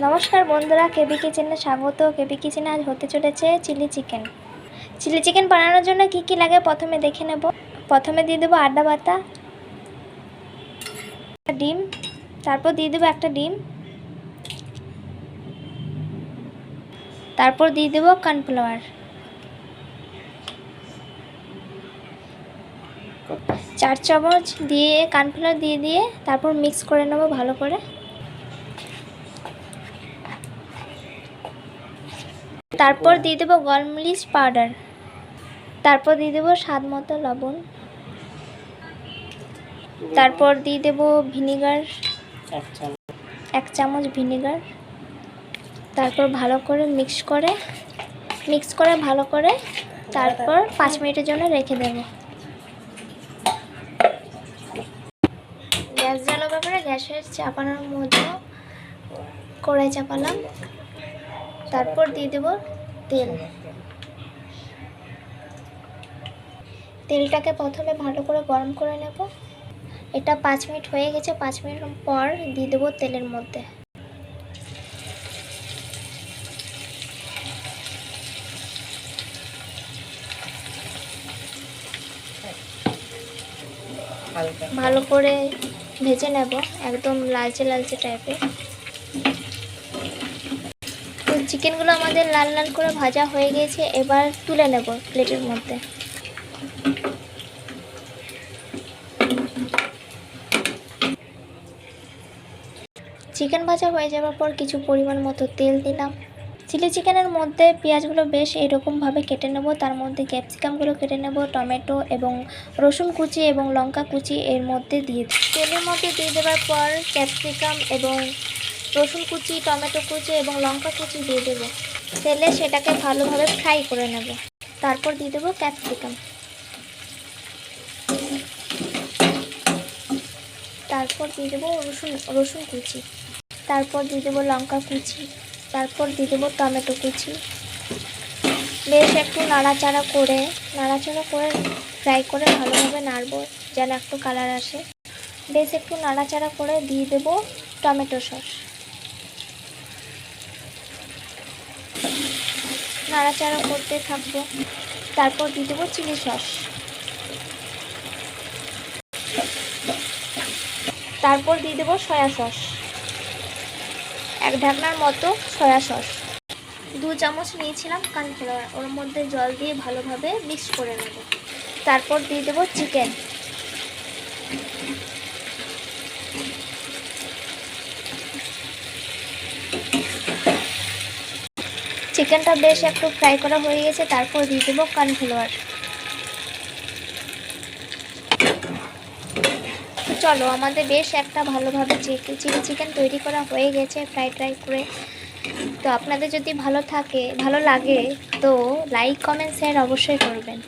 নমস্কার বন্ধুরা, কেবি কিচেনে স্বাগত। কেবি কিচেনে আজ হতে চলেছে চিলি চিকেন। চিলি চিকেন বানানোর জন্য কি কি লাগে প্রথমে দেখে নেব। প্রথমে দিয়ে দেবো আদা বাটা, ডিম, তারপর দিয়ে দেবো একটা ডিম, তারপর দিয়ে দেবো কর্নফ্লাওয়ার, 4 চামচ দিয়ে কর্নফ্লাওয়ার দিয়ে তারপর মিক্স করে নেব ভালো করে। তারপর দিয়ে দেবো গোলমরিচ পাউডার, তারপর দিয়ে দেবো স্বাদ মতো লবণ, তারপর দিয়ে দেবো ভিনিগার 1 চামচ ভিনিগার। তারপর ভালো করে মিক্স করে ভালো করে তারপর 5 মিনিটের জন্য রেখে দেব। গ্যাস জ্বালাবার পরে গ্যাসের চাপানোর মধ্যে কড়াই চাপালাম, তারপর দিয়ে দেব তেল। তেলটাকে প্রথমে ভালো করে গরম করে নেব। এটা 5 মিনিট হয়ে গেছে। 5 মিনিট পর দিয়ে দেবো তেলের মধ্যে। ভালো করে ভেজে নেব, একদম লালচে লালচে টাইপের। তো চিকেনগুলো আমাদের লাল লাল করে ভাজা হয়ে গেছে, এবার তুলে নেব প্লেটের মধ্যে। চিকেন ভাজা হয়ে যাওয়ার পর কিছু পরিমাণ মতো তেল দিলাম। চিলি চিকেনের মধ্যে পেঁয়াজগুলো বেশ এরকমভাবে কেটে নেব, তার মধ্যে ক্যাপসিকামগুলো কেটে নেব, টমেটো এবং রসুন কুচি এবং লঙ্কা কুচি এর মধ্যে দিয়ে তেলের মধ্যে দিয়ে দেওয়ার পর ক্যাপসিকাম এবং রসুন কুচি, টমেটো কুচি এবং লঙ্কা কুচি দিয়ে দেবো। তেলে সেটাকে ভালোভাবে ফ্রাই করে নেব। তারপর দিয়ে দেবো ক্যাপসিকাম, তারপর দিয়ে দেবো রসুন কুচি, তারপর দিয়ে দেবো লঙ্কা কুচি, তারপর দিয়ে দেবো টমেটো কুচি। বেশ একটু নাড়াচাড়া করে ফ্রাই করে ভালোভাবে নাড়বো যেন একটু কালার আসে। বেশ একটু নাড়াচাড়া করে দিয়ে দেবো টমেটো সস। নাড়াচাড়া করতে থাকবো। তারপর দিয়ে দেবো চিলি সস, তারপর দিয়ে দেবো সয়া সস, 1 ঢাকনার মতো সয়া সস। 2 চামচ নিয়েছিলাম কর্নফ্লাওয়ার, ওর মধ্যে জল দিয়ে ভালোভাবে মিক্স করে নেব। তারপর দিয়ে দেবো চিকেন, চিকেনটা বেশ একটু ফ্রাই করা হয়ে গেছে। তারপর দিয়ে দেবো কর্নফ্লাওয়ার। চলো, আমাদের বেশ একটা ভালোভাবে চিলি চিকেন তৈরি করা হয়ে গেছে ফ্রাই করে। তো আপনাদের যদি ভালো লাগে তো লাইক, কমেন্ট, শেয়ার অবশ্যই করবেন।